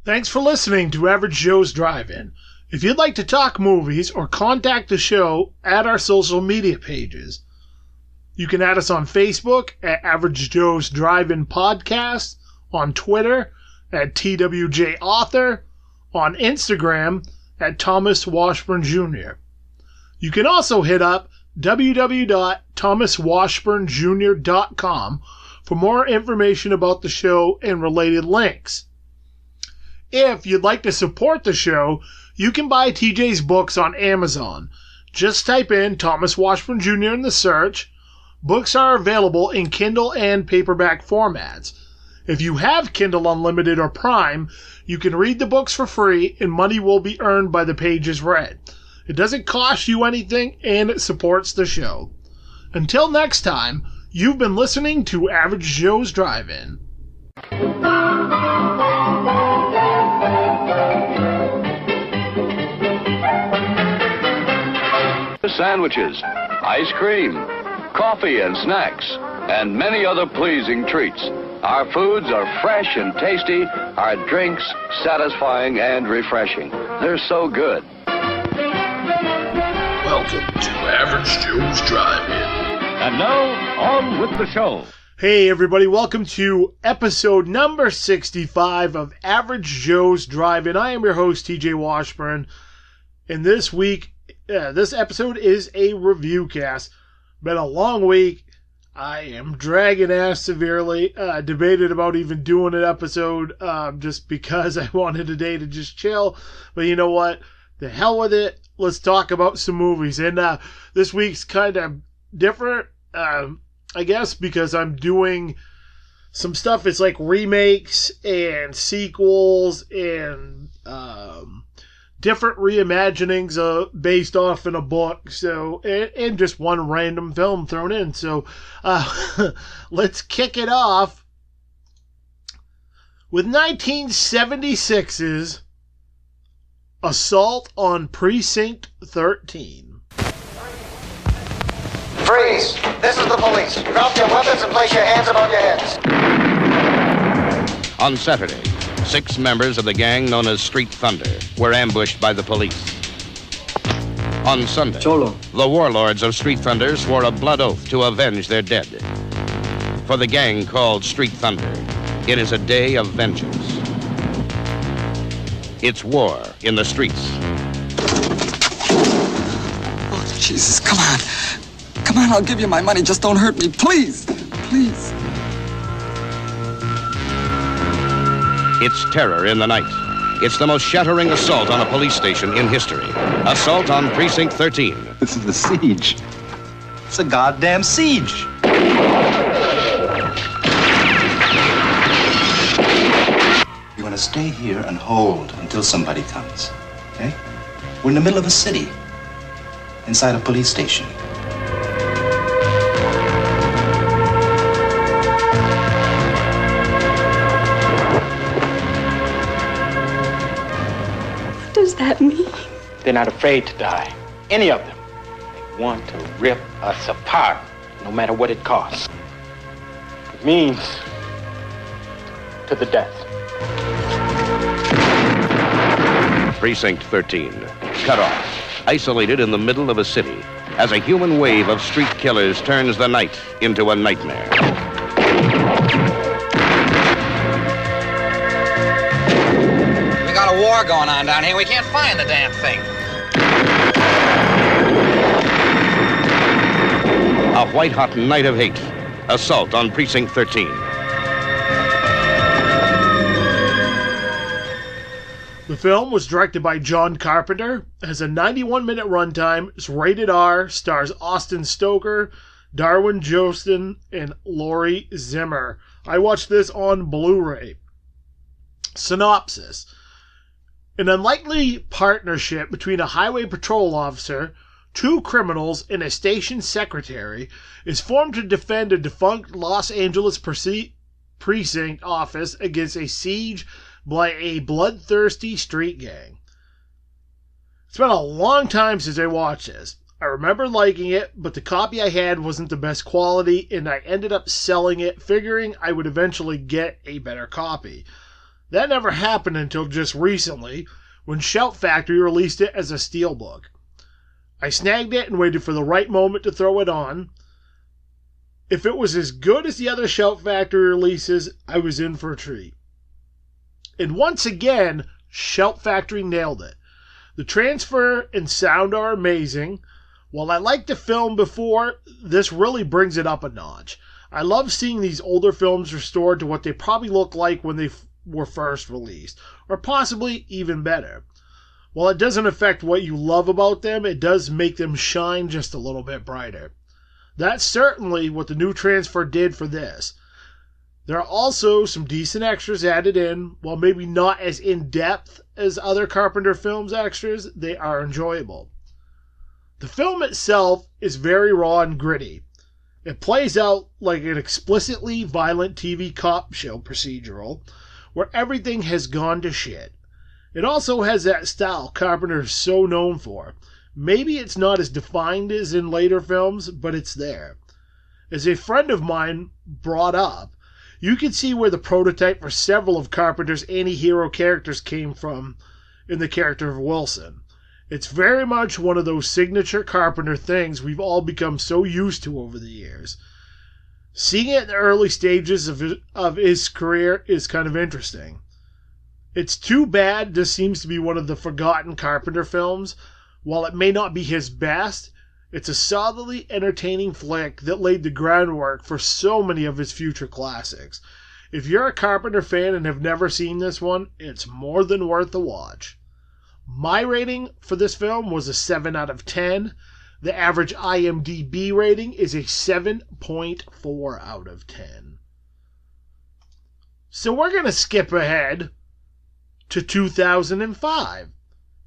Thanks for listening to Average Joe's Drive-In. If you'd like to talk movies or contact the show, add our social media pages. You can add us on Facebook at Average Joe's Drive-In Podcast, on Twitter at TWJAuthor, on Instagram at Thomas Washburn Jr. You can also hit up www.thomaswashburnjr.com for more information about the show and related links. If you'd like to support the show, you can buy TJ's books on Amazon. Just type in Thomas Washburn Jr. in the search. Books are available in Kindle and paperback formats. If you have Kindle Unlimited or Prime, you can read the books for free and money will be earned by the pages read. It doesn't cost you anything and it supports the show. Until next time, you've been listening to Average Joe's Drive-In. Sandwiches, ice cream, coffee and snacks, and many other pleasing treats. Our foods are fresh and tasty, our drinks satisfying and refreshing. They're so good. Welcome to Average Joe's Drive-In. And now, on with the show. Hey everybody, welcome to episode number 65 of Average Joe's Drive-In. I am your host, TJ Washburn, and this episode is a review cast. Been a long week. I am dragging ass severely. Debated about even doing an episode just because I wanted a day to just chill. But you know what? The hell with it. Let's talk about some movies. And this week's kind of different, I guess, because I'm doing some stuff. It's like remakes and sequels and different reimaginings based off in a book, so and just one random film thrown in. So let's kick it off with 1976's Assault on Precinct 13. Freeze! This is the police. Drop your weapons and place your hands above your heads. On Saturday, 6 members of the gang known as Street Thunder were ambushed by the police. On Sunday, the warlords of Street Thunder swore a blood oath to avenge their dead. For the gang called Street Thunder, it is a day of vengeance. It's war in the streets. Oh, Jesus, come on. Come on, I'll give you my money. Just don't hurt me, please. Please. It's terror in the night. It's the most shattering assault on a police station in history. Assault on Precinct 13. This is a siege. It's a goddamn siege. You're gonna stay here and hold until somebody comes, okay? We're in the middle of a city, inside a police station. What does that mean? They're not afraid to die. Any of them. They want to rip us apart, no matter what it costs. It means to the death. Precinct 13, cut off, isolated in the middle of a city, as a human wave of street killers turns the night into a nightmare. We got a war going on down here. We can't find the damn thing. A white-hot night of hate. Assault on Precinct 13. The film was directed by John Carpenter, has a 91-minute runtime, is rated R, stars Austin Stoker, Darwin Jostin, and Lori Zimmer. I watched this on Blu-ray. Synopsis. An unlikely partnership between a highway patrol officer, 2 criminals, and a station secretary is formed to defend a defunct Los Angeles precinct office against a siege by a bloodthirsty street gang. It's been a long time since I watched this. I remember liking it, but the copy I had wasn't the best quality, and I ended up selling it, figuring I would eventually get a better copy. That never happened until just recently, when Shout Factory released it as a steelbook. I snagged it and waited for the right moment to throw it on. If it was as good as the other Shout Factory releases, I was in for a treat. And once again, Shout Factory nailed it. The transfer and sound are amazing. While I liked the film before, this really brings it up a notch. I love seeing these older films restored to what they probably looked like when they were first released, or possibly even better. While it doesn't affect what you love about them, it does make them shine just a little bit brighter. That's certainly what the new transfer did for this. There are also some decent extras added in. While maybe not as in-depth as other Carpenter films extras, they are enjoyable. The film itself is very raw and gritty. It plays out like an explicitly violent TV cop show procedural, where everything has gone to shit. It also has that style Carpenter is so known for. Maybe it's not as defined as in later films, but it's there. As a friend of mine brought up, you can see where the prototype for several of Carpenter's anti-hero characters came from in the character of Wilson. It's very much one of those signature Carpenter things we've all become so used to over the years. Seeing it in the early stages of his career is kind of interesting. It's too bad this seems to be one of the forgotten Carpenter films. While it may not be his best, it's a solidly entertaining flick that laid the groundwork for so many of his future classics. If you're a Carpenter fan and have never seen this one, it's more than worth a watch. My rating for this film was a 7 out of 10. The average IMDb rating is a 7.4 out of 10. So we're going to skip ahead to 2005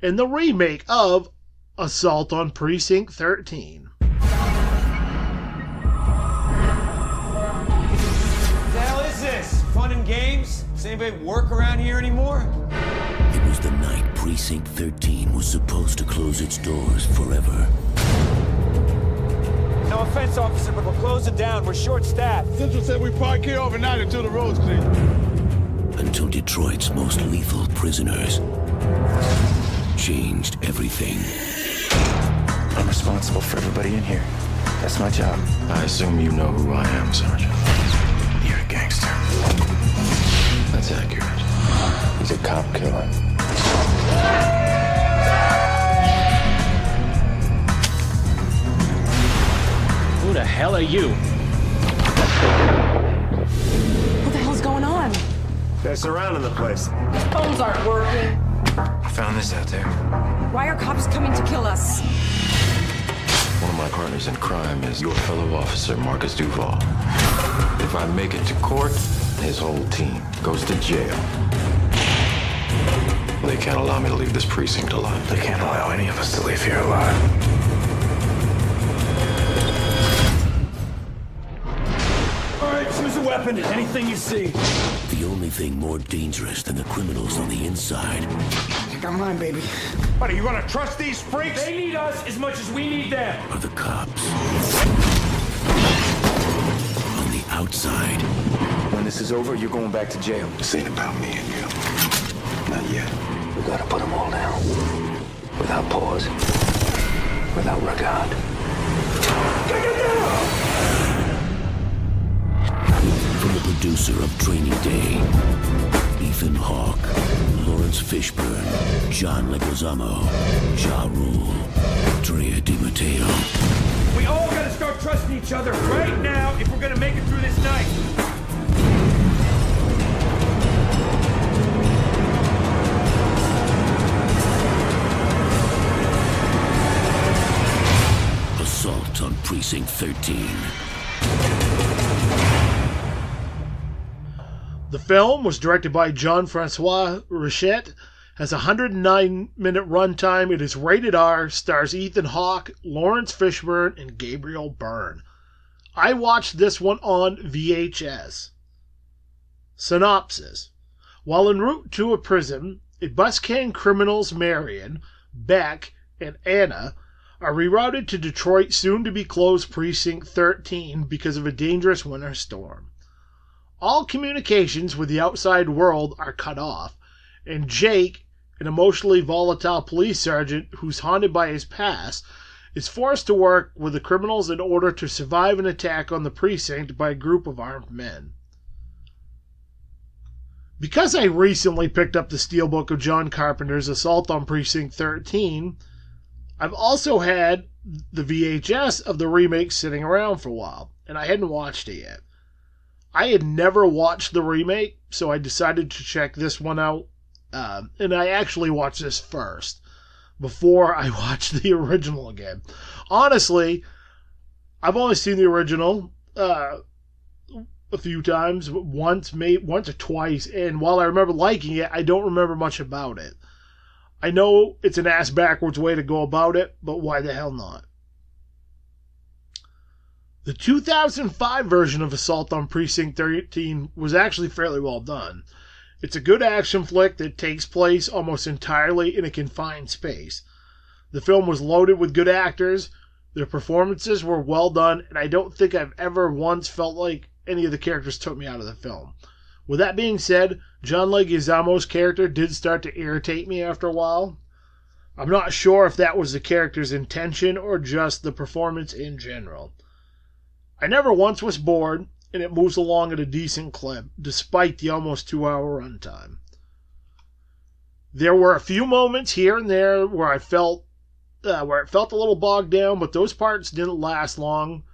and the remake of Assault on Precinct 13. What the hell is this? Fun and games? Does anybody work around here anymore? It was the night Precinct 13 was supposed to close its doors forever. No offense, officer, but we're closing down. We're short-staffed. Central said we park here overnight until the road's clear. Until Detroit's most lethal prisoners changed everything. I'm responsible for everybody in here. That's my job. I assume you know who I am, Sergeant. You're a gangster. That's accurate. He's a cop killer. Who the hell are you? What the hell's going on? They're surrounding the place. Phones aren't working. I found this out there. Why are cops coming to kill us? One of my partners in crime is your fellow officer, Marcus Duval. If I make it to court, his whole team goes to jail. They can't allow me to leave this precinct alive. They can't allow any of us to leave here alive. All right, choose a weapon. Anything you see. The only thing more dangerous than the criminals on the inside. I got mine, baby. What, are you gonna trust these freaks? They need us as much as we need them. Are the cops. On the outside. When this is over, you're going back to jail. This ain't about me and you. Not yet. We gotta put them all down. Without pause. Without regard. Take it down! From the producer of Training Day, Ethan Hawke, Lawrence Fishburne, John Leguizamo, Ja Rule, Drea Di Matteo. We all gotta start trusting each other right now if we're gonna make it through this night. Assault on Precinct 13. The film was directed by Jean-Francois Richet, has a 109-minute runtime. It is rated R, stars Ethan Hawke, Lawrence Fishburne, and Gabriel Byrne. I watched this one on VHS. Synopsis. While en route to a prison, a bus-gang criminals Marion, Beck, and Anna are rerouted to Detroit's soon-to-be-closed Precinct 13 because of a dangerous winter storm. All communications with the outside world are cut off, and Jake, an emotionally volatile police sergeant who's haunted by his past, is forced to work with the criminals in order to survive an attack on the precinct by a group of armed men. Because I recently picked up the steelbook of John Carpenter's Assault on Precinct 13, I've also had the VHS of the remake sitting around for a while, and I hadn't watched it yet. I had never watched the remake, so I decided to check this one out, and I actually watched this first, before I watched the original again. Honestly, I've only seen the original a few times, once or twice, and while I remember liking it, I don't remember much about it. I know it's an ass-backwards way to go about it, but why the hell not? The 2005 version of Assault on Precinct 13 was actually fairly well done. It's a good action flick that takes place almost entirely in a confined space. The film was loaded with good actors, their performances were well done, and I don't think I've ever once felt like any of the characters took me out of the film. With that being said, John Leguizamo's character did start to irritate me after a while. I'm not sure if that was the character's intention or just the performance in general. I never once was bored, and it moves along at a decent clip, despite the almost 2-hour runtime. There were a few moments here and there where it felt a little bogged down, but those parts didn't last long.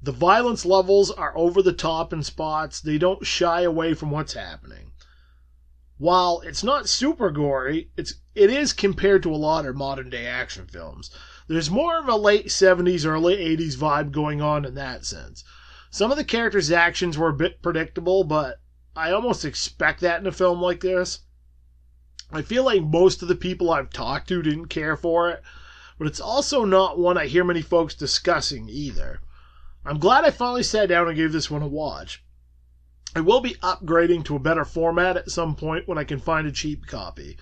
The violence levels are over the top in spots. They don't shy away from what's happening. While it's not super gory, it is compared to a lot of modern-day action films. There's more of a late 70s, early 80s vibe going on in that sense. Some of the characters' actions were a bit predictable, but I almost expect that in a film like this. I feel like most of the people I've talked to didn't care for it, but it's also not one I hear many folks discussing either. I'm glad I finally sat down and gave this one a watch. I will be upgrading to a better format at some point when I can find a cheap copy.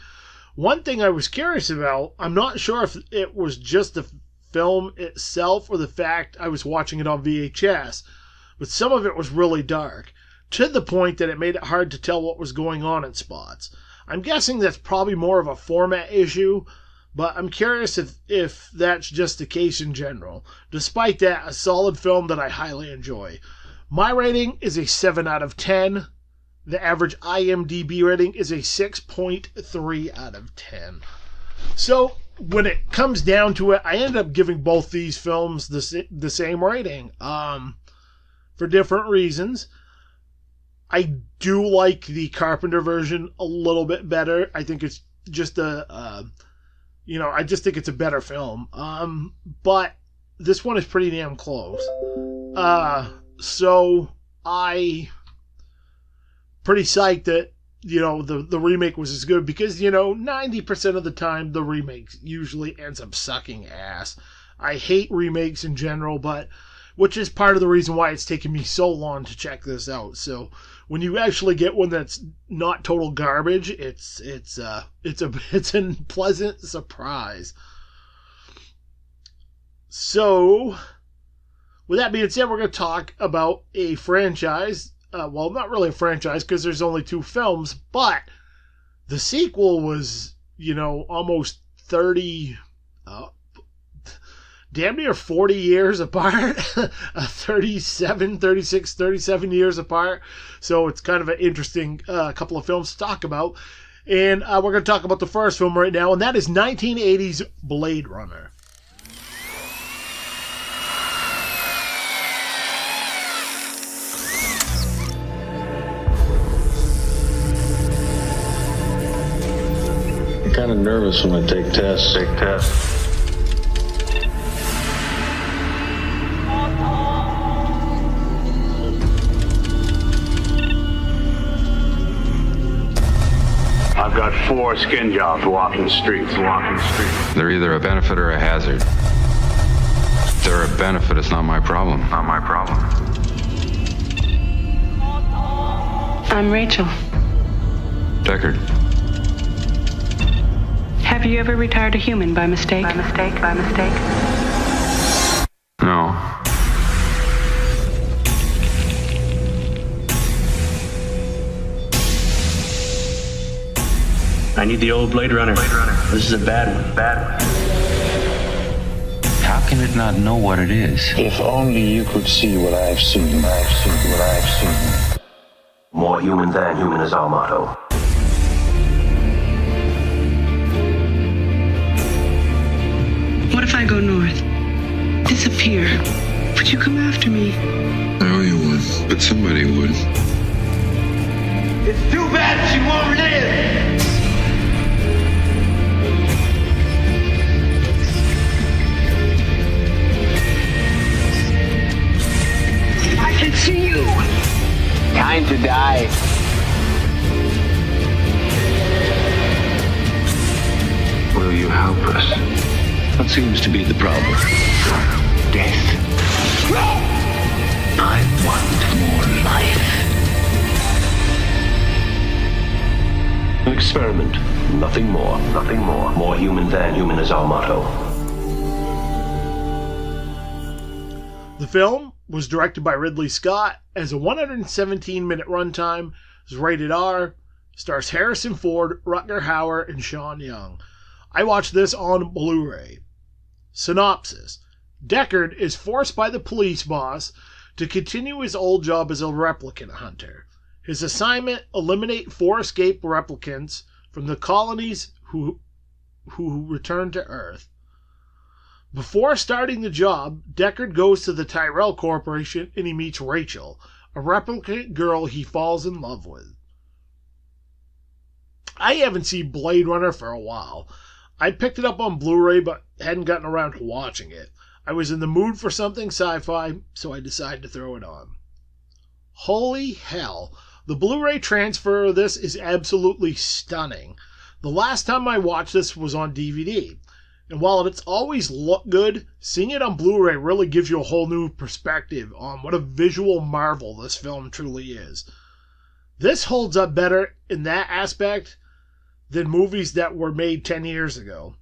One thing I was curious about, I'm not sure if it was just the film itself or the fact I was watching it on VHS, but some of it was really dark, to the point that it made it hard to tell what was going on in spots. I'm guessing that's probably more of a format issue, but I'm curious if that's just the case in general. Despite that, a solid film that I highly enjoy. My rating is a 7 out of 10. The average IMDb rating is a 6.3 out of 10. So, when it comes down to it, I ended up giving both these films the same rating. For different reasons. I do like the Carpenter version a little bit better. I think it's just I just think it's a better film. But this one is pretty damn close. So I pretty psyched that, the remake was as good because, 90% of the time the remake usually ends up sucking ass. I hate remakes in general, which is part of the reason why it's taken me so long to check this out. So when you actually get one that's not total garbage, it's a pleasant surprise. So with that being said, we're going to talk about a franchise. Well, not really a franchise because there's only 2 films, but the sequel was, almost 30, damn near 40 years apart. 37 years apart. So it's kind of an interesting couple of films to talk about. And we're going to talk about the first film right now, and that is 1980's Blade Runner. I'm kind of nervous when I take tests. I've got 4 skin jobs walking the streets. They're either a benefit or a hazard. If they're a benefit, it's not my problem. I'm Rachel. Deckard. Have you ever retired a human by mistake? No. I need the old Blade Runner. This is a bad one. How can it not know what it is? If only you could see what I've seen. More human than human is our motto. What if I go north? Disappear. Would you come after me? I owe you one, but somebody would. It's too bad she won't live! I can see you! Time to die. Will you help us? What seems to be the problem? Death. I want more life. An experiment. Nothing more. More human than human is our motto. The film was directed by Ridley Scott, has a 117-minute runtime, is rated R, stars Harrison Ford, Rutger Hauer, and Sean Young. I watched this on Blu-ray. Synopsis. Deckard is forced by the police boss to continue his old job as a replicant hunter. His assignment, eliminate 4 escaped replicants from the colonies who return to Earth. Before starting the job, Deckard goes to the Tyrell Corporation and he meets Rachel, a replicant girl he falls in love with. I haven't seen Blade Runner for a while. I picked it up on Blu-ray but hadn't gotten around to watching it. I was in the mood for something sci-fi, so I decided to throw it on. Holy hell, the Blu-ray transfer of this is absolutely stunning. The last time I watched this was on DVD. And while it's always looked good, seeing it on Blu-ray really gives you a whole new perspective on what a visual marvel this film truly is. This holds up better in that aspect than movies that were made 10 years ago.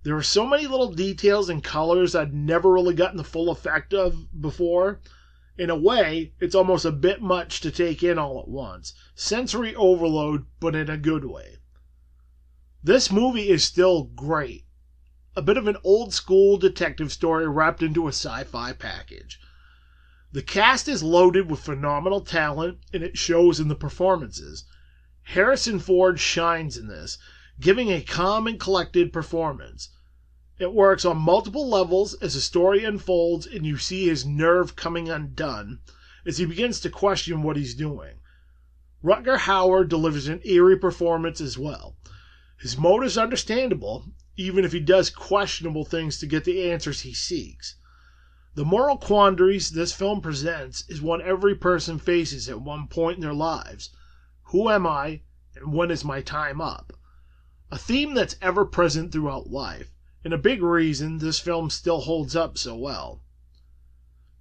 There are so many little details and colors I'd never really gotten the full effect of before. In a way, it's almost a bit much to take in all at once. Sensory overload, but in a good way. This movie is still great. A bit of an old school detective story wrapped into a sci-fi package. The cast is loaded with phenomenal talent, and it shows in the performances. Harrison Ford shines in this, giving a calm and collected performance. It works on multiple levels as the story unfolds and you see his nerve coming undone as he begins to question what he's doing. Rutger Hauer delivers an eerie performance as well. His motive's understandable, even if he does questionable things to get the answers he seeks. The moral quandaries this film presents is one every person faces at one point in their lives. Who am I, and when is my time up? A theme that's ever present throughout life, and a big reason this film still holds up so well.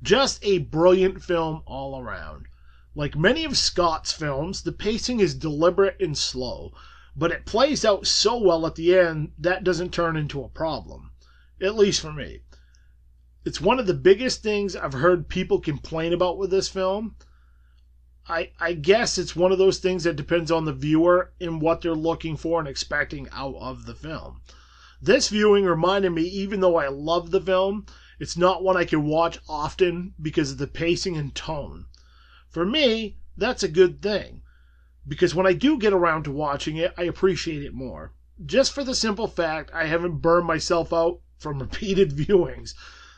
Just a brilliant film all around. Like many of Scott's films, the pacing is deliberate and slow, but it plays out so well at the end that doesn't turn into a problem. At least for me. It's one of the biggest things I've heard people complain about with this film. I guess it's one of those things that depends on the viewer and what they're looking for and expecting out of the film. This viewing reminded me, even though I love the film, it's not one I can watch often because of the pacing and tone. For me, that's a good thing, because when I do get around to watching it, I appreciate it more. Just for the simple fact I haven't burned myself out from repeated viewings.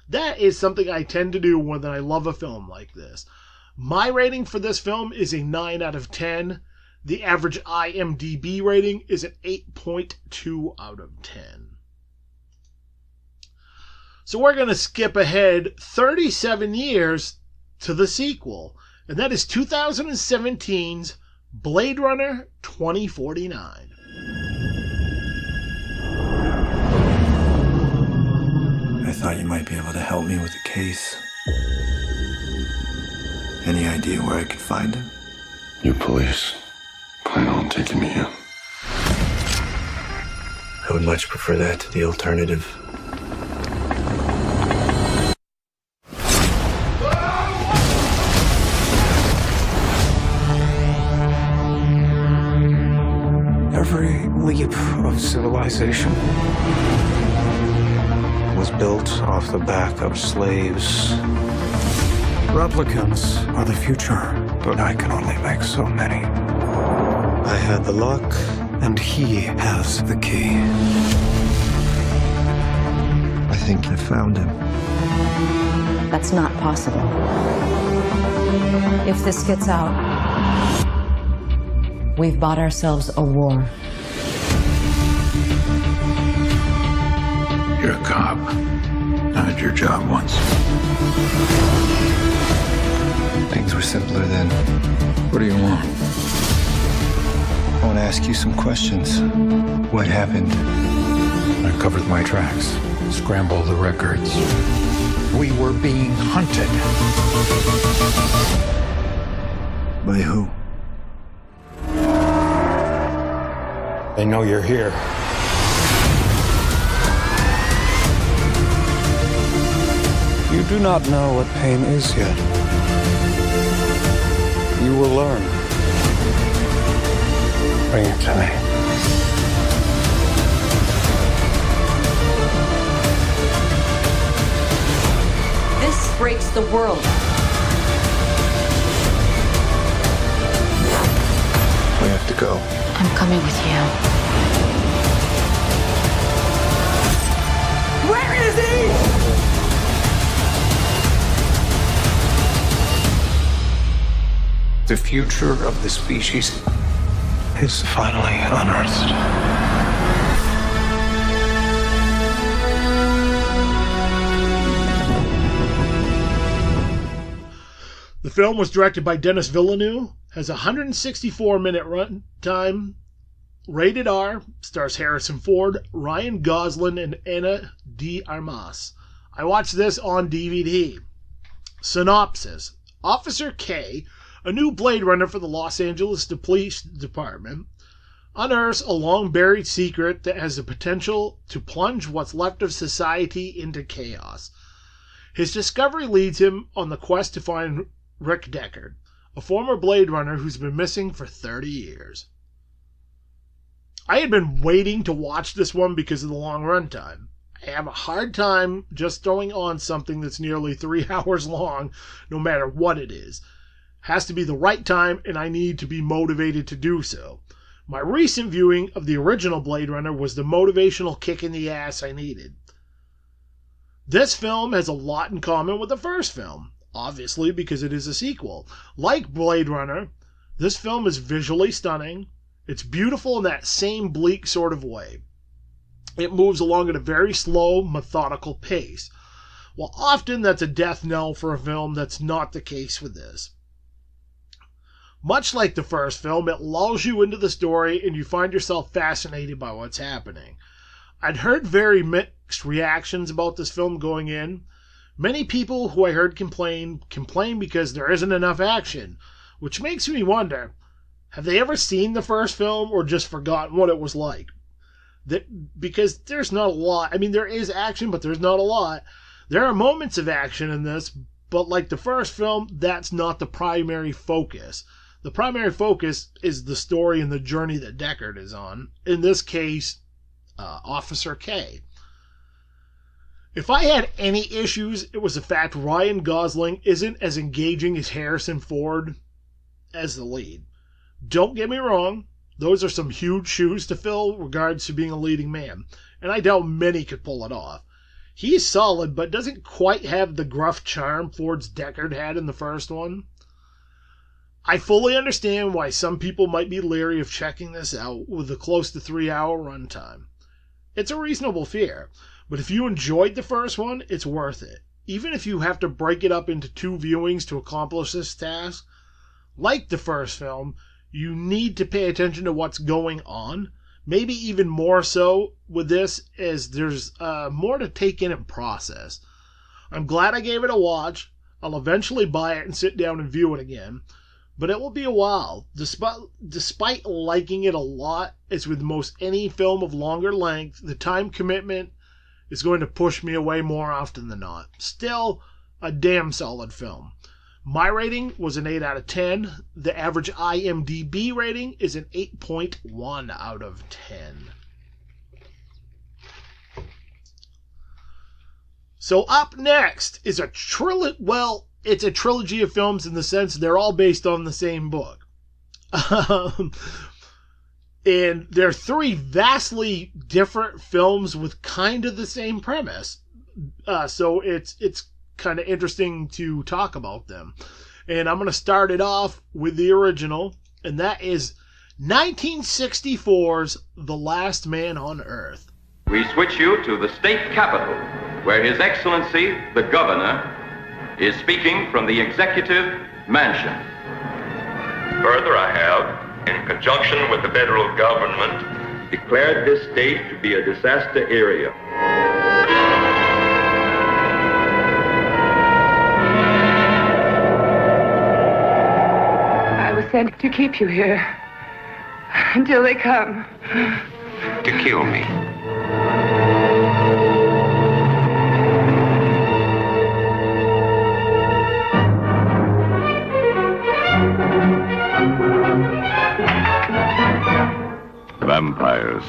That is something I tend to do when I love a film like this. My rating for this film is a 9 out of 10. The average IMDb rating is an 8.2 out of 10. So we're going to skip ahead 37 years to the sequel, and that is 2017's Blade Runner 2049. I thought you might be able to help me with the case. Any idea where I could find him? You police plan on taking me in? I would much prefer that to the alternative. Every leap of civilization was built off the back of slaves. Replicants are the future, but I can only make so many. I had the luck, and he has the key. I think I found him. That's not possible. If this gets out, we've bought ourselves a war. You're a cop. I had your job once. Things were simpler then. What do you want? I want to ask you some questions. What happened? I covered my tracks. Scramble the records. We were being hunted. By who? They know you're here. You do not know what pain is yet. You will learn. Bring it to me. This breaks the world. We have to go. I'm coming with you. Where is he? The future of the species is finally unearthed. The film was directed by Denis Villeneuve, has a 164-minute runtime, rated R, stars Harrison Ford, Ryan Gosling, and Ana de Armas. I watched this on DVD. Synopsis. Officer K, a new Blade Runner for the Los Angeles Police Department, unearths a long-buried secret that has the potential to plunge what's left of society into chaos. His discovery leads him on the quest to find Rick Deckard, a former Blade Runner who's been missing for 30 years. I had been waiting to watch this one because of the long runtime. I have a hard time just throwing on something that's nearly 3 hours long, no matter what it is. Has to be the right time, and I need to be motivated to do so. My recent viewing of the original Blade Runner was the motivational kick in the ass I needed. This film has a lot in common with the first film, obviously because it is a sequel. Like Blade Runner, this film is visually stunning. It's beautiful in that same bleak sort of way. It moves along at a very slow, methodical pace. While often that's a death knell for a film, that's not the case with this. Much like the first film, it lulls you into the story and you find yourself fascinated by what's happening. I'd heard very mixed reactions about this film going in. Many people who I heard complain because there isn't enough action, which makes me wonder, have they ever seen the first film or just forgotten what it was like? Because there's not a lot. I mean, there is action, but there's not a lot. There are moments of action in this, but like the first film, that's not the primary focus. The primary focus is the story and the journey that Deckard is on. In this case, Officer K. If I had any issues, it was the fact Ryan Gosling isn't as engaging as Harrison Ford as the lead. Don't get me wrong, those are some huge shoes to fill in regards to being a leading man, and I doubt many could pull it off. He's solid, but doesn't quite have the gruff charm Ford's Deckard had in the first one. I fully understand why some people might be leery of checking this out with a close to 3-hour runtime. It's a reasonable fear, but if you enjoyed the first one, it's worth it. Even if you have to break it up into 2 viewings to accomplish this task, like the first film, you need to pay attention to what's going on. Maybe even more so with this, as there's more to take in and process. I'm glad I gave it a watch. I'll eventually buy it and sit down and view it again. But it will be a while. Despite liking it a lot, as with most any film of longer length, the time commitment is going to push me away more often than not. Still, a damn solid film. My rating was an 8 out of 10. The average IMDb rating is an 8.1 out of 10. So up next is a it's a trilogy of films in the sense they're all based on the same book. And they're three vastly different films with kind of the same premise. So it's kind of interesting to talk about them. And I'm going to start it off with the original, and that is 1964's The Last Man on Earth. We switch you to the state capitol, where His Excellency, the Governor, is speaking from the Executive Mansion. Further, I have, in conjunction with the federal government, declared this state to be a disaster area. I was sent to keep you here until they come. To kill me. Vampires,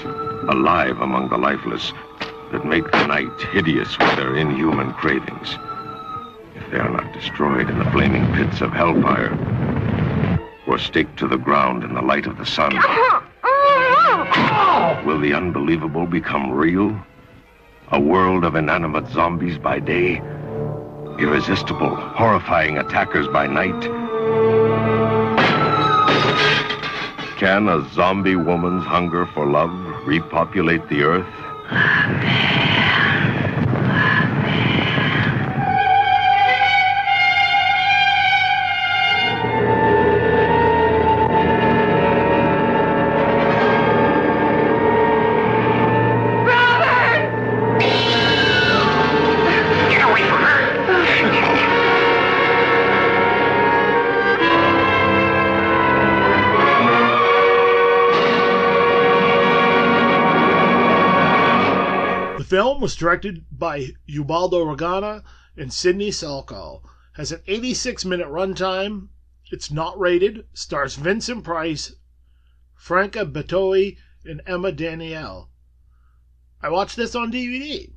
alive among the lifeless, that make the night hideous with their inhuman cravings. If they are not destroyed in the flaming pits of hellfire, or staked to the ground in the light of the sun, will the unbelievable become real? A world of inanimate zombies by day, irresistible, horrifying attackers by night. Can a zombie woman's hunger for love repopulate the earth? The film was directed by Ubaldo Ragana and Sidney Salko. Has an 86-minute runtime. It's not rated. Stars Vincent Price, Franca Batoi, and Emma Danielle. I watched this on DVD.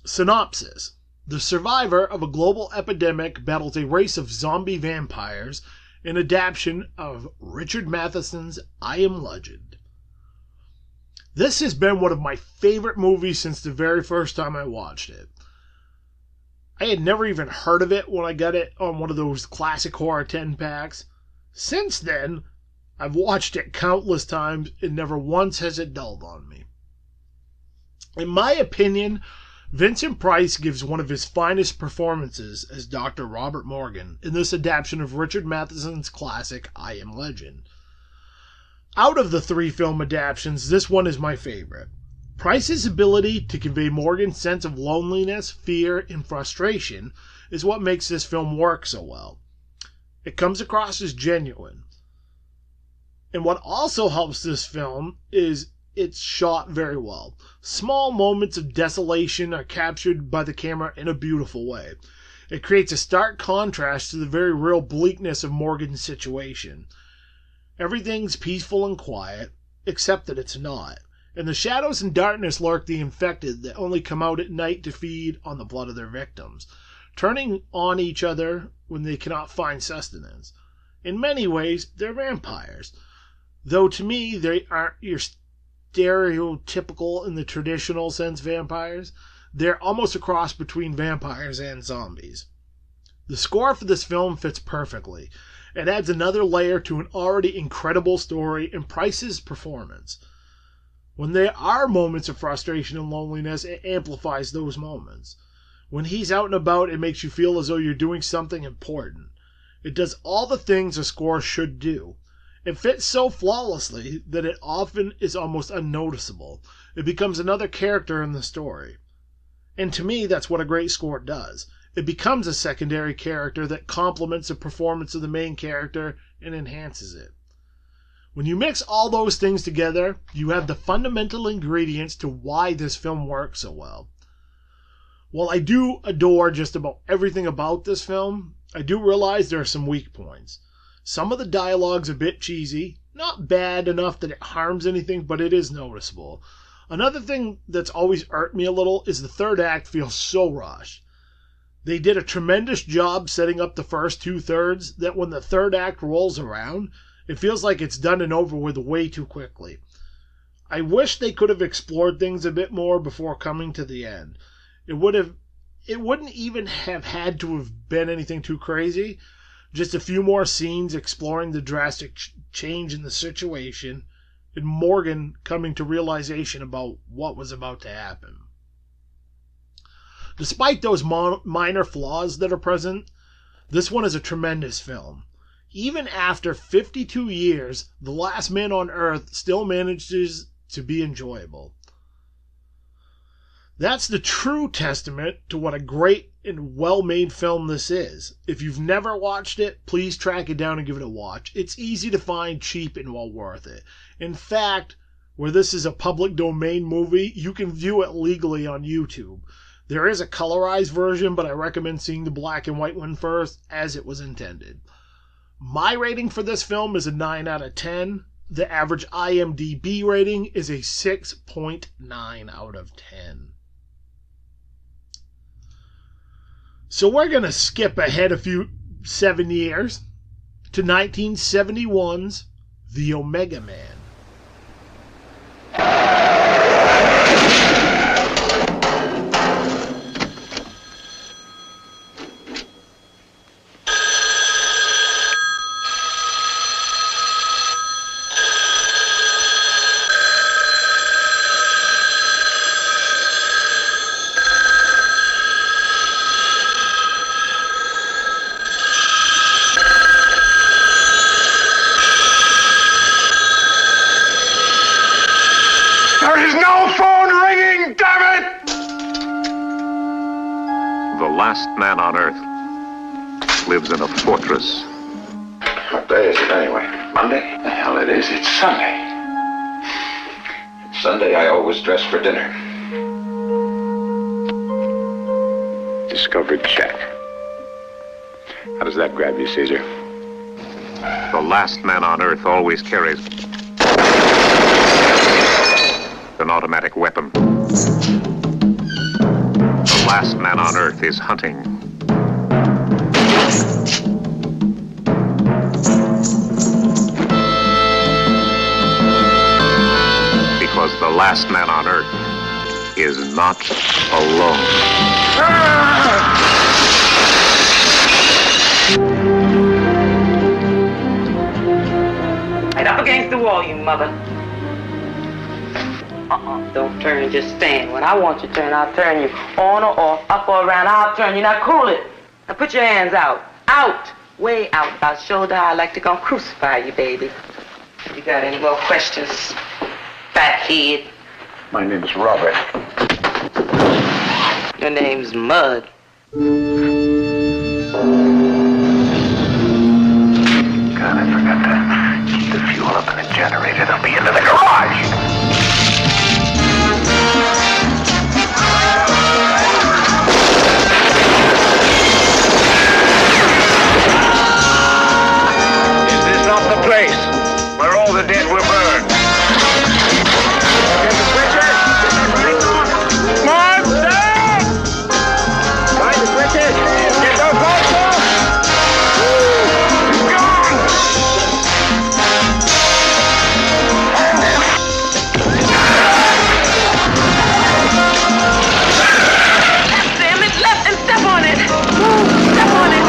Synopsis. The survivor of a global epidemic battles a race of zombie vampires, an adaptation of Richard Matheson's I Am Legend. This has been one of my favorite movies since the very first time I watched it. I had never even heard of it when I got it on one of those classic horror 10-packs. Since then, I've watched it countless times and never once has it dulled on me. In my opinion, Vincent Price gives one of his finest performances as Dr. Robert Morgan in this adaptation of Richard Matheson's classic I Am Legend. Out of the three film adaptations, this one is my favorite. Price's ability to convey Morgan's sense of loneliness, fear, and frustration is what makes this film work so well. It comes across as genuine. And what also helps this film is it's shot very well. Small moments of desolation are captured by the camera in a beautiful way. It creates a stark contrast to the very real bleakness of Morgan's situation. Everything's peaceful and quiet, except that it's not. In the shadows and darkness lurk the infected that only come out at night to feed on the blood of their victims, turning on each other when they cannot find sustenance. In many ways, they're vampires. Though to me, they aren't your stereotypical in the traditional sense vampires. They're almost a cross between vampires and zombies. The score for this film fits perfectly. It adds another layer to an already incredible story and Price's performance. When there are moments of frustration and loneliness, it amplifies those moments. When he's out and about, it makes you feel as though you're doing something important. It does all the things a score should do. It fits so flawlessly that it often is almost unnoticeable. It becomes another character in the story. And to me, that's what a great score does. It becomes a secondary character that complements the performance of the main character and enhances it. When you mix all those things together, you have the fundamental ingredients to why this film works so well. While I do adore just about everything about this film, I do realize there are some weak points. Some of the dialogue's a bit cheesy, not bad enough that it harms anything, but it is noticeable. Another thing that's always irked me a little is the third act feels so rushed. They did a tremendous job setting up the first 2/3 that when the third act rolls around, it feels like it's done and over with way too quickly. I wish they could have explored things a bit more before coming to the end. It wouldn't even have had to have been anything too crazy. Just a few more scenes exploring the drastic change in the situation and Morgan coming to realization about what was about to happen. Despite those minor flaws that are present, this one is a tremendous film. Even after 52 years, The Last Man on Earth still manages to be enjoyable. That's the true testament to what a great and well-made film this is. If you've never watched it, please track it down and give it a watch. It's easy to find, cheap, and well worth it. In fact, where this is a public domain movie, you can view it legally on YouTube. There is a colorized version, but I recommend seeing the black and white one first, as it was intended. My rating for this film is a 9 out of 10. The average IMDb rating is a 6.9 out of 10. So we're going to skip ahead 7 years to 1971's The Omega Man. Man on Earth lives in a fortress. What day is it anyway? Monday? The hell it is. It's Sunday. It's Sunday. I always dress for dinner. Discovered check. How does that grab you, Caesar? The last man on Earth always carries an automatic weapon. The last man on Earth is hunting. Because the last man on Earth is not alone. Right up against the wall, you mother. Don't turn, just stand. When I want you to turn, I'll turn you on or off, up or around. I'll turn you. Now cool it. Now put your hands out. Out. Way out. About shoulder. I like to go crucify you, baby. You got any more questions, fathead? My name's Robert. Your name's Mud. God, I forgot to keep the fuel up in the generator. They'll be into the garage. Place where all the dead were burned. Get the switches! Get the lights on! Monster! Find the switches! Get those lights off! He's gone! Damn it, left and step on it! Step on it!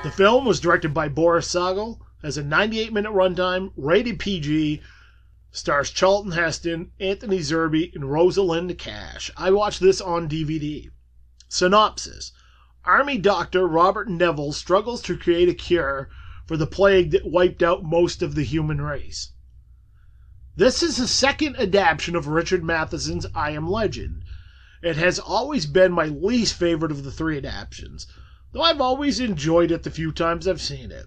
The film was directed by Boris Sagal, has a 98-minute runtime, rated PG, stars Charlton Heston, Anthony Zerbe, and Rosalind Cash. I watched this on DVD. Synopsis: Army doctor Robert Neville struggles to create a cure for the plague that wiped out most of the human race. This is the second adaptation of Richard Matheson's I Am Legend. It has always been my least favorite of the three adaptations, though I've always enjoyed it the few times I've seen it.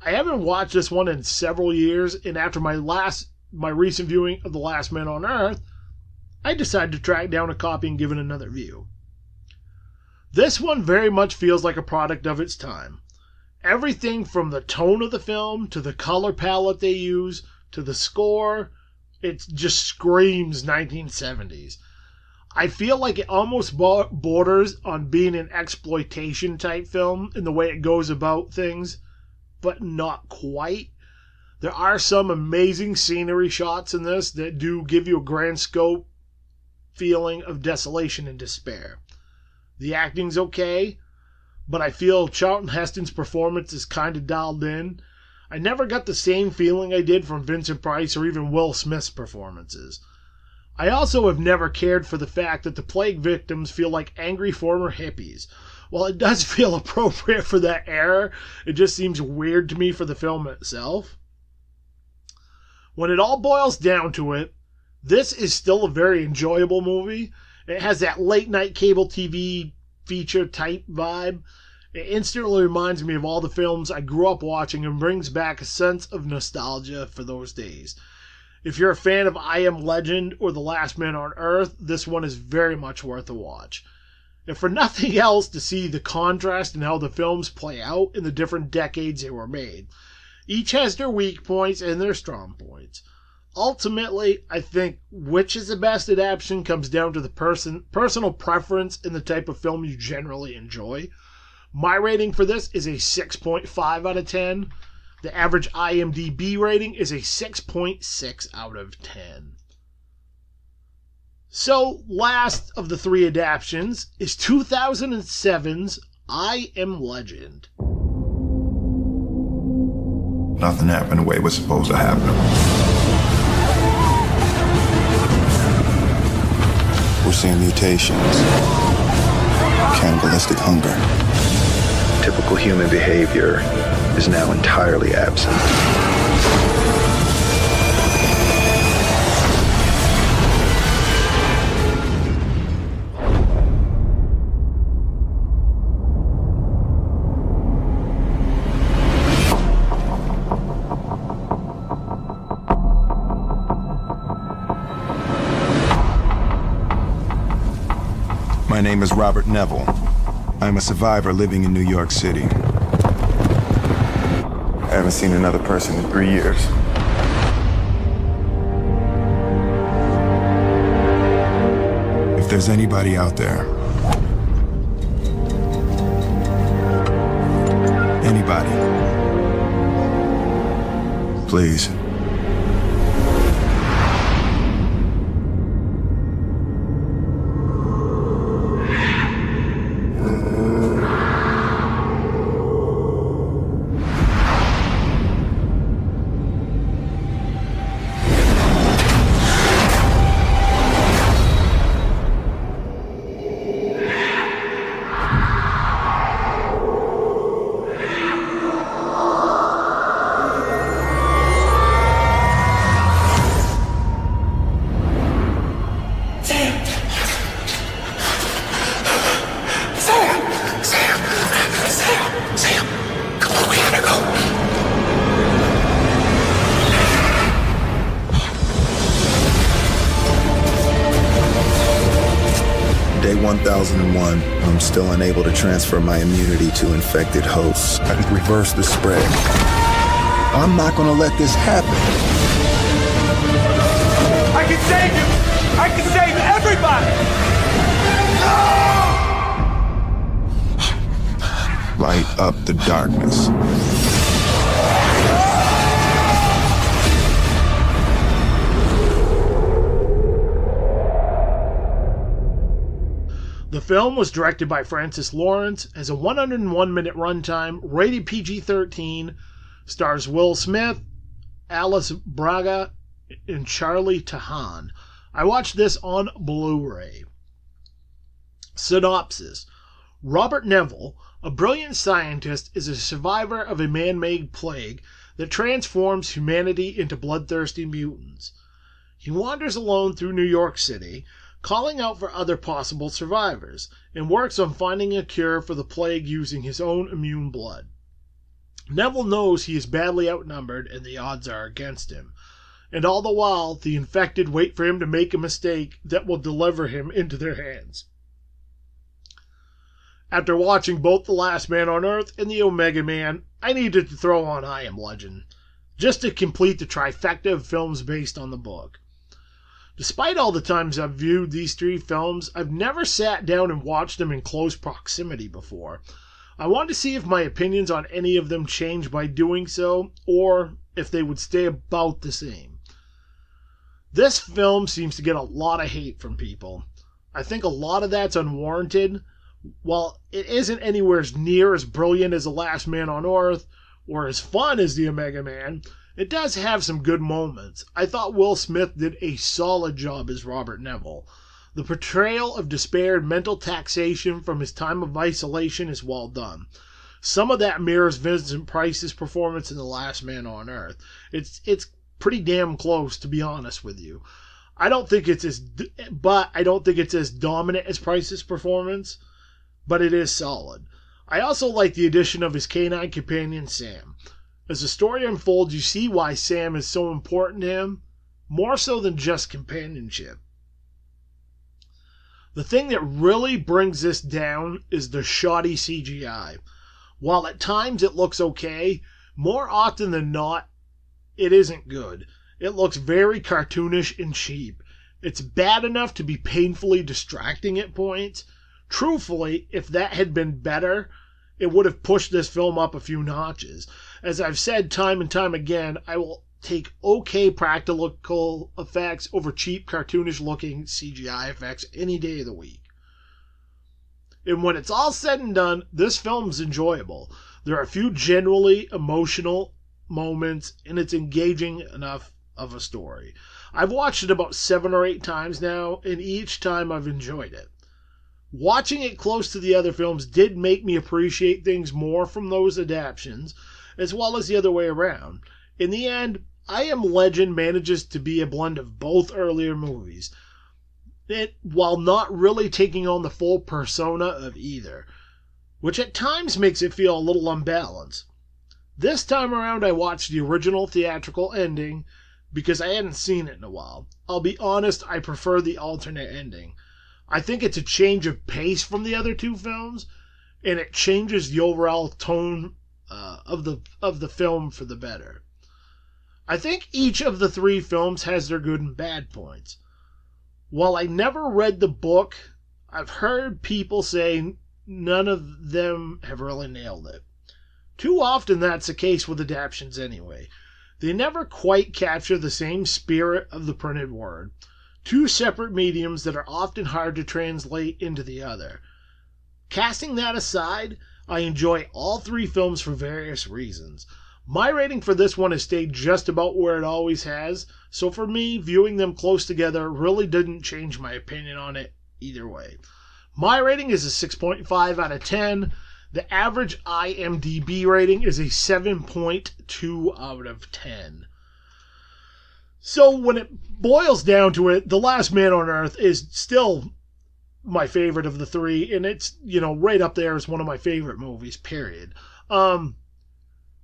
I haven't watched this one in several years, and after my last my recent viewing of The Last Man on Earth, I decided to track down a copy and give it another view. This one very much feels like a product of its time. Everything from the tone of the film, to the color palette they use, to the score, it just screams 1970s. I feel like it almost borders on being an exploitation type film in the way it goes about things, but not quite. There are some amazing scenery shots in this that do give you a grand scope feeling of desolation and despair. The acting's okay, but I feel Charlton Heston's performance is kind of dialed in. I never got the same feeling I did from Vincent Price or even Will Smith's performances. I also have never cared for the fact that the plague victims feel like angry former hippies. While it does feel appropriate for that era, it just seems weird to me for the film itself. When it all boils down to it, this is still a very enjoyable movie. It has that late night cable TV feature type vibe. It instantly reminds me of all the films I grew up watching and brings back a sense of nostalgia for those days. If you're a fan of I Am Legend or The Last Man on Earth, this one is very much worth a watch. If for nothing else, to see the contrast in how the films play out in the different decades they were made. Each has their weak points and their strong points. Ultimately, I think which is the best adaptation comes down to the personal preference in the type of film you generally enjoy. My rating for this is a 6.5 out of 10. The average IMDb rating is a 6.6 out of 10. So, last of the three adaptations is 2007's I Am Legend. Nothing happened the way it was supposed to happen. We're seeing mutations, cannibalistic hunger. Typical human behavior is now entirely absent. My name is Robert Neville. I'm a survivor living in New York City. I haven't seen another person in 3 years. If there's anybody out there, anybody, please. Day 1001, I'm still unable to transfer my immunity to infected hosts. I can reverse the spread. I'm not gonna let this happen. I can save you! I can save everybody! Light up the darkness. The film was directed by Francis Lawrence, has a 101-minute runtime, rated PG-13, stars Will Smith, Alice Braga, and Charlie Tahan. I watched this on Blu-ray. Synopsis. Robert Neville, a brilliant scientist, is a survivor of a man-made plague that transforms humanity into bloodthirsty mutants. He wanders alone through New York City, calling out for other possible survivors, and works on finding a cure for the plague using his own immune blood. Neville knows he is badly outnumbered and the odds are against him. And all the while, the infected wait for him to make a mistake that will deliver him into their hands. After watching both The Last Man on Earth and The Omega Man, I needed to throw on I Am Legend, just to complete the trifecta of films based on the book. Despite all the times I've viewed these three films, I've never sat down and watched them in close proximity before. I wanted to see if my opinions on any of them changed by doing so, or if they would stay about the same. This film seems to get a lot of hate from people. I think a lot of that's unwarranted. While it isn't anywhere near as brilliant as The Last Man on Earth, or as fun as The Omega Man, it does have some good moments. I thought Will Smith did a solid job as Robert Neville. The portrayal of despair and mental taxation from his time of isolation is well done. Some of that mirrors Vincent Price's performance in The Last Man on Earth. It's pretty damn close, to be honest with you. I don't think it's as dominant as Price's performance, but it is solid. I also like the addition of his canine companion, Sam. As the story unfolds, you see why Sam is so important to him, more so than just companionship. The thing that really brings this down is the shoddy CGI. While at times it looks okay, more often than not, it isn't good. It looks very cartoonish and cheap. It's bad enough to be painfully distracting at points. Truthfully, if that had been better, it would have pushed this film up a few notches. As I've said time and time again, I will take okay practical effects over cheap cartoonish looking CGI effects any day of the week. And when it's all said and done, this film's enjoyable. There are a few genuinely emotional moments, and it's engaging enough of a story. I've watched it about 7 or 8 times now, and each time I've enjoyed it. Watching it close to the other films did make me appreciate things more from those adaptations, as well as the other way around. In the end, I Am Legend manages to be a blend of both earlier movies, while not really taking on the full persona of either, which at times makes it feel a little unbalanced. This time around I watched the original theatrical ending because I hadn't seen it in a while. I'll be honest, I prefer the alternate ending. I think it's a change of pace from the other two films, and it changes the overall tone of the film for the better. I think each of the 3 films has their good and bad points. While I never read the book, I've heard people say none of them have really nailed it. Too often that's the case with adaptations anyway. They never quite capture the same spirit of the printed word. 2 separate mediums that are often hard to translate into the other. Casting that aside, I enjoy all 3 films for various reasons. My rating for this one has stayed just about where it always has, so for me, viewing them close together really didn't change my opinion on it either way. My rating is a 6.5 out of 10. The average IMDb rating is a 7.2 out of 10. So when it boils down to it, The Last Man on Earth is still my favorite of the 3, and it's, right up there as one of my favorite movies, period.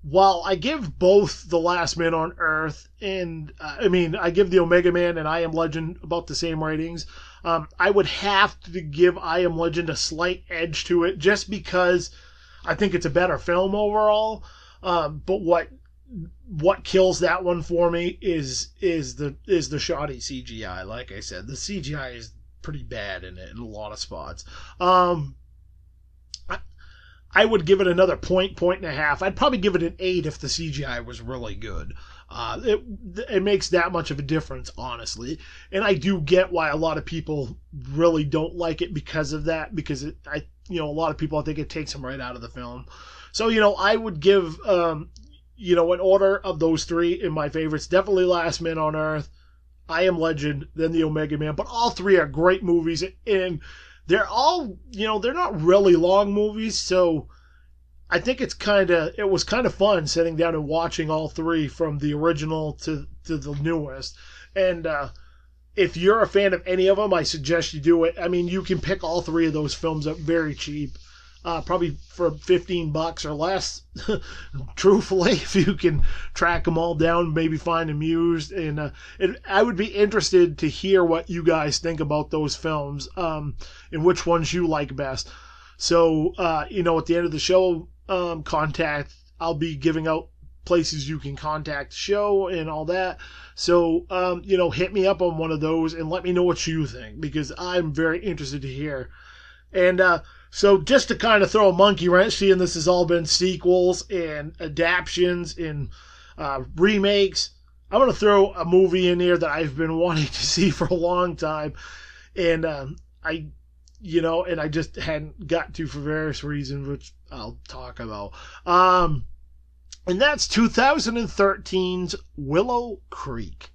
While I give both The Last Man on Earth and, I give The Omega Man and I Am Legend about the same ratings, I would have to give I Am Legend a slight edge to it just because I think it's a better film overall. But what kills that one for me is the shoddy CGI. Like I said, the CGI is pretty bad in it in a lot of spots. I would give it another point and a half. I'd probably give it an 8 if the CGI was really good. It makes that much of a difference, honestly. And I do get why a lot of people really don't like it because of that. Because a lot of people, I think it takes them right out of the film. So, I would give, in order of those 3 in my favorites, definitely Last Man on Earth, I Am Legend, then The Omega Man. But all 3 are great movies, and they're all, they're not really long movies, so I think it was kind of fun sitting down and watching all 3 from the original to the newest. And if you're a fan of any of them, I suggest you do it. You can pick all 3 of those films up very cheap. probably for $15 or less, truthfully, if you can track them all down, maybe find them used. And I would be interested to hear what you guys think about those films, and which ones you like best. So, at the end of the show, I'll be giving out places you can contact the show and all that. So, hit me up on one of those and let me know what you think, because I'm very interested to hear. And, so just to kind of throw a monkey wrench, seeing this has all been sequels and adaptions and remakes, I'm going to throw a movie in here that I've been wanting to see for a long time. And I just hadn't got to for various reasons, which I'll talk about. And that's 2013's Willow Creek.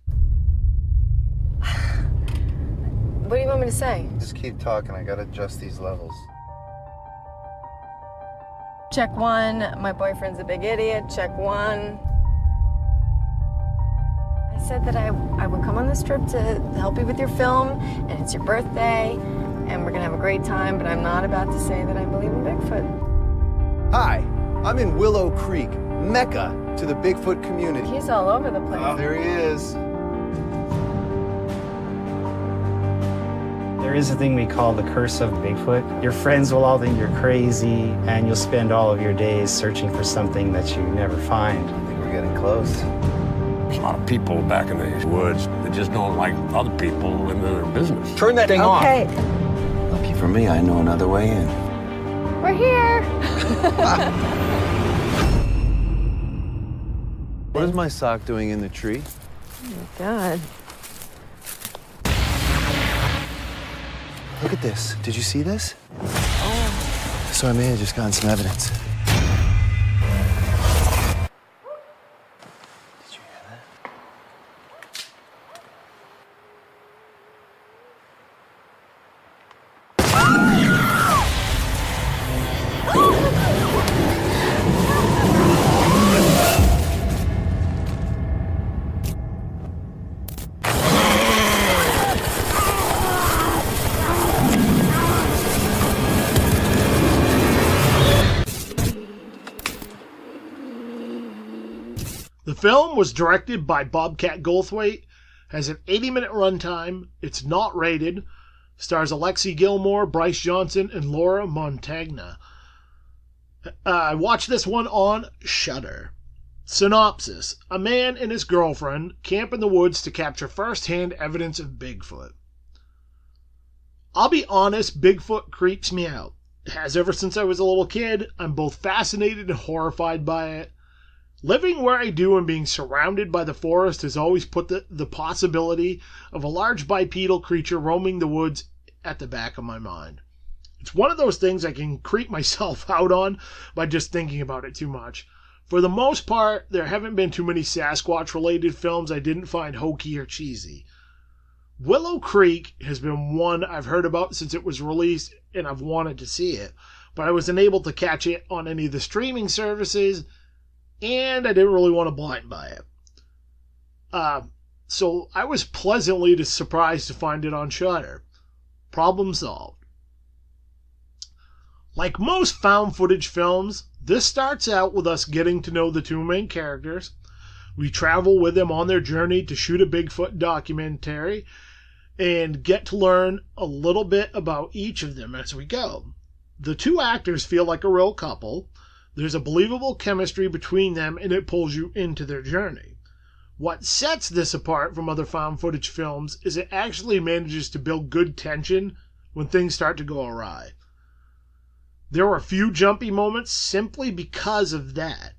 What do you want me to say? Just keep talking. I gotta adjust these levels. Check 1, my boyfriend's a big idiot. Check 1. I said that I would come on this trip to help you with your film, and it's your birthday, and we're gonna have a great time, but I'm not about to say that I believe in Bigfoot. Hi, I'm in Willow Creek, Mecca to the Bigfoot community. He's all over the place. Oh, there he is. There is a thing we call the curse of Bigfoot. Your friends will all think you're crazy, and you'll spend all of your days searching for something that you never find. I think we're getting close. There's a lot of people back in the woods that just don't like other people in their business. Turn that thing off. Okay. Lucky for me, I know another way in. We're here. What is my sock doing in the tree? Oh my God. Look at this. Did you see this? Oh. So I may have just gotten some evidence. Did you hear that? The film was directed by Bobcat Goldthwait, has an 80-minute runtime, it's not rated, stars Alexi Gilmore, Bryce Johnson, and Laura Montagna. I watched this one on Shudder. Synopsis: a man and his girlfriend camp in the woods to capture first-hand evidence of Bigfoot. I'll be honest, Bigfoot creeps me out. It has ever since I was a little kid. I'm both fascinated and horrified by it. Living where I do and being surrounded by the forest has always put the possibility of a large bipedal creature roaming the woods at the back of my mind. It's one of those things I can creep myself out on by just thinking about it too much. For the most part, there haven't been too many Sasquatch-related films I didn't find hokey or cheesy. Willow Creek has been one I've heard about since it was released, and I've wanted to see it, but I wasn't able to catch it on any of the streaming services, and I didn't really want to blind buy it. So I was pleasantly surprised to find it on Shudder. Problem solved. Like most found footage films, this starts out with us getting to know the two main characters. We travel with them on their journey to shoot a Bigfoot documentary and get to learn a little bit about each of them as we go. The two actors feel like a real couple. There's a believable chemistry between them, and it pulls you into their journey. What sets this apart from other found footage films is it actually manages to build good tension when things start to go awry. There were a few jumpy moments simply because of that.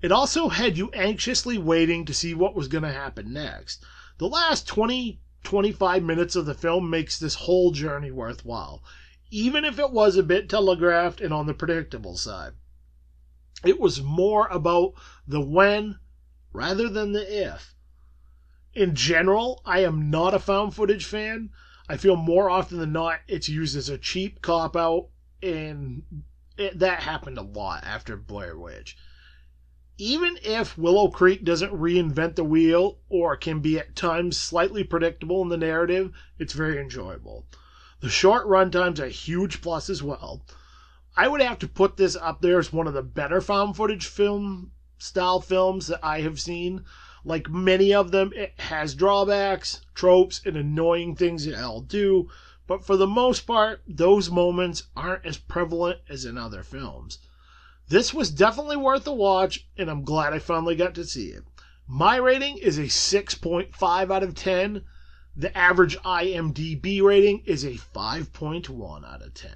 It also had you anxiously waiting to see what was going to happen next. The last 20-25 minutes of the film makes this whole journey worthwhile, even if it was a bit telegraphed and on the predictable side. It was more about the when rather than the if. In general, I am not a found footage fan. I feel more often than not it's used as a cheap cop-out, and that happened a lot after Blair Witch. Even if Willow Creek doesn't reinvent the wheel or can be at times slightly predictable in the narrative, it's very enjoyable. The short runtimes are a huge plus as well. I would have to put this up there as one of the better found footage style films that I have seen. Like many of them, it has drawbacks, tropes, and annoying things that I'll do, but for the most part, those moments aren't as prevalent as in other films. This was definitely worth a watch, and I'm glad I finally got to see it. My rating is a 6.5 out of 10. The average IMDb rating is a 5.1 out of 10.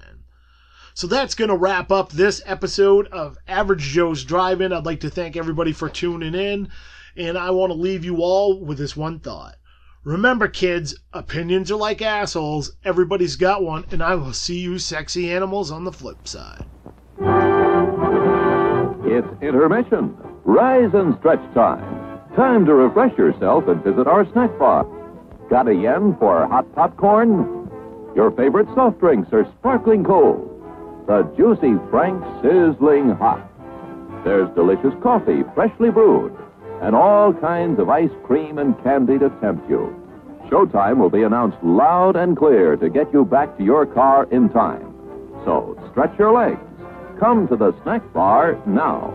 So that's going to wrap up this episode of Average Joe's Drive-In. I'd like to thank everybody for tuning in, and I want to leave you all with this one thought. Remember, kids, opinions are like assholes. Everybody's got one, and I will see you sexy animals on the flip side. It's intermission. Rise and stretch time. Time to refresh yourself and visit our snack bar. Got a yen for hot popcorn? Your favorite soft drinks are sparkling cold. The juicy Frank sizzling hot. There's delicious coffee, freshly brewed, and all kinds of ice cream and candy to tempt you. Showtime will be announced loud and clear to get you back to your car in time. So stretch your legs. Come to the snack bar now.